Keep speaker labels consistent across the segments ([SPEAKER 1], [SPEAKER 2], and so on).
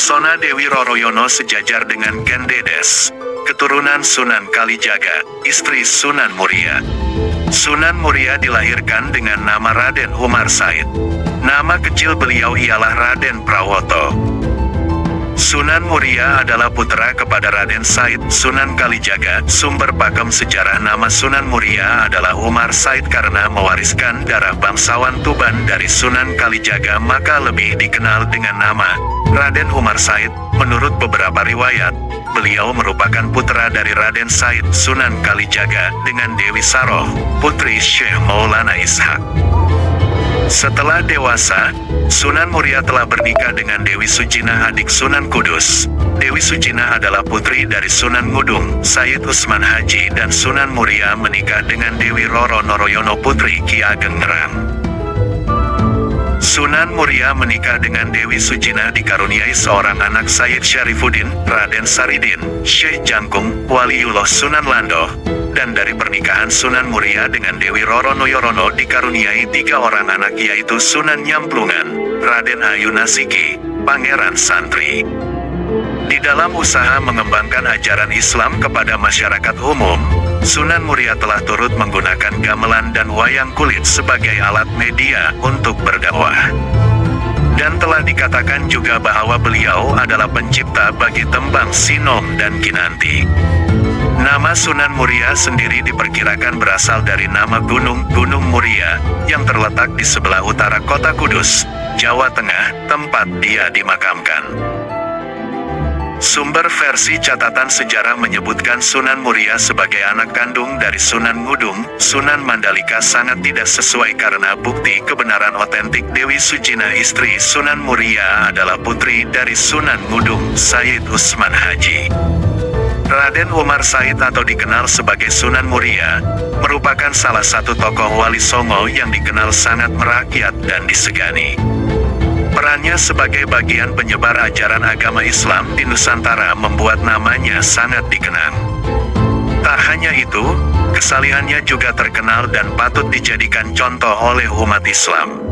[SPEAKER 1] Pesona Dewi Roroyono sejajar dengan Gendedes, keturunan Sunan Kalijaga, istri Sunan Muria. Sunan Muria dilahirkan dengan nama Raden Umar Said. Nama kecil beliau ialah Raden Prawoto. Sunan Muria adalah putra kepada Raden Said Sunan Kalijaga. Sumber pakem sejarah nama Sunan Muria adalah Umar Said karena mewariskan darah bangsawan Tuban dari Sunan Kalijaga, maka lebih dikenal dengan nama Raden Umar Said. Menurut beberapa riwayat, beliau merupakan putra dari Raden Said Sunan Kalijaga dengan Dewi Saroh, putri Syekh Maulana Ishak. Setelah dewasa, Sunan Muria telah bernikah dengan Dewi Sujinah, adik Sunan Kudus. Dewi Sujinah adalah putri dari Sunan Ngudung, Sayyid Usman Haji, dan Sunan Muria menikah dengan Dewi Roro Noroyono, putri Ki Ageng Ngerang. Sunan Muria menikah dengan Dewi Sujinah dikaruniai seorang anak, Sayyid Syarifuddin, Raden Saridin, Syekh Jangkung, Waliullah Sunan Lando. Dan dari pernikahan Sunan Muria dengan Dewi Roro Noyorono dikaruniai 3 orang anak, yaitu Sunan Nyamplungan, Raden Ayu Nasiki, Pangeran Santri. Di dalam usaha mengembangkan ajaran Islam kepada masyarakat umum, Sunan Muria telah turut menggunakan gamelan dan wayang kulit sebagai alat media untuk berdakwah. Dan telah dikatakan juga bahwa beliau adalah pencipta bagi tembang Sinom dan Kinanti. Nama Sunan Muria sendiri diperkirakan berasal dari nama Gunung Muria, yang terletak di sebelah utara kota Kudus, Jawa Tengah, tempat dia dimakamkan. Sumber versi catatan sejarah menyebutkan Sunan Muria sebagai anak kandung dari Sunan Ngudung, Sunan Mandalika sangat tidak sesuai karena bukti kebenaran otentik Dewi Sujinah, istri Sunan Muria, adalah putri dari Sunan Ngudung, Sayyid Usman Haji. Raden Umar Said atau dikenal sebagai Sunan Muria, merupakan salah satu tokoh wali Songo yang dikenal sangat merakyat dan disegani. Perannya sebagai bagian penyebar ajaran agama Islam di Nusantara membuat namanya sangat dikenang. Tak hanya itu, kesalihannya juga terkenal dan patut dijadikan contoh oleh umat Islam.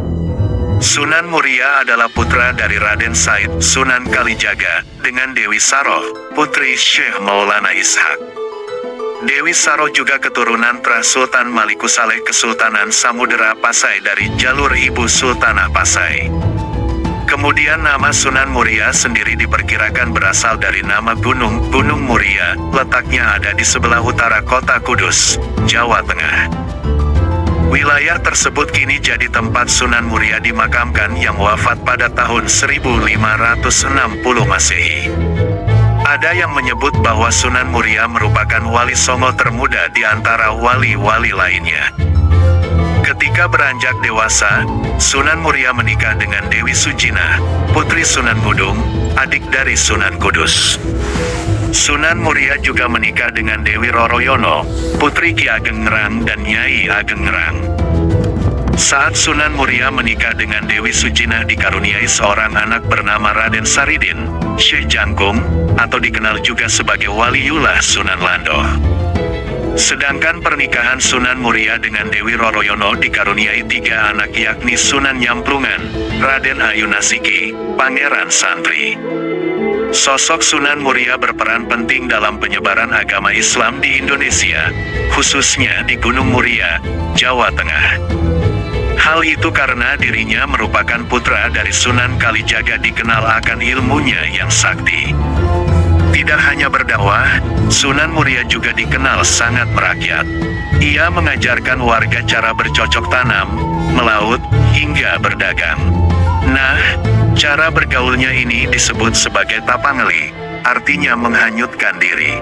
[SPEAKER 1] Sunan Muria adalah putra dari Raden Said Sunan Kalijaga dengan Dewi Saroh, putri Syekh Maulana Ishak. Dewi Saroh juga keturunan Pra-Sultan Malikusaleh Kesultanan Samudera Pasai dari jalur ibu Sultanah Pasai. Kemudian nama Sunan Muria sendiri diperkirakan berasal dari nama Gunung Muria, letaknya ada di sebelah utara kota Kudus, Jawa Tengah. Wilayah tersebut kini jadi tempat Sunan Muria dimakamkan yang wafat pada tahun 1560 Masehi. Ada yang menyebut bahwa Sunan Muria merupakan wali Songo termuda di antara wali-wali lainnya. Ketika beranjak dewasa, Sunan Muria menikah dengan Dewi Sujinah, putri Sunan Ngudung, adik dari Sunan Kudus. Sunan Muria juga menikah dengan Dewi Roroyono, putri Ki Ageng Ngerang dan Nyai Ageng Ngerang. Saat Sunan Muria menikah dengan Dewi Sujinah dikaruniai seorang anak bernama Raden Saridin, Syekh Jangkung, atau dikenal juga sebagai Waliullah Sunan Lando. Sedangkan pernikahan Sunan Muria dengan Dewi Roroyono dikaruniai 3 anak, yakni Sunan Nyamplungan, Raden Ayu Nasiki, Pangeran Santri. Sosok Sunan Muria berperan penting dalam penyebaran agama Islam di Indonesia, khususnya di Gunung Muria, Jawa Tengah. Hal itu karena dirinya merupakan putra dari Sunan Kalijaga, dikenal akan ilmunya yang sakti. Tidak hanya berdakwah, Sunan Muria juga dikenal sangat merakyat. Ia mengajarkan warga cara bercocok tanam, melaut, hingga berdagang. Nah, cara bergaulnya ini disebut sebagai tapangeli, artinya menghanyutkan diri.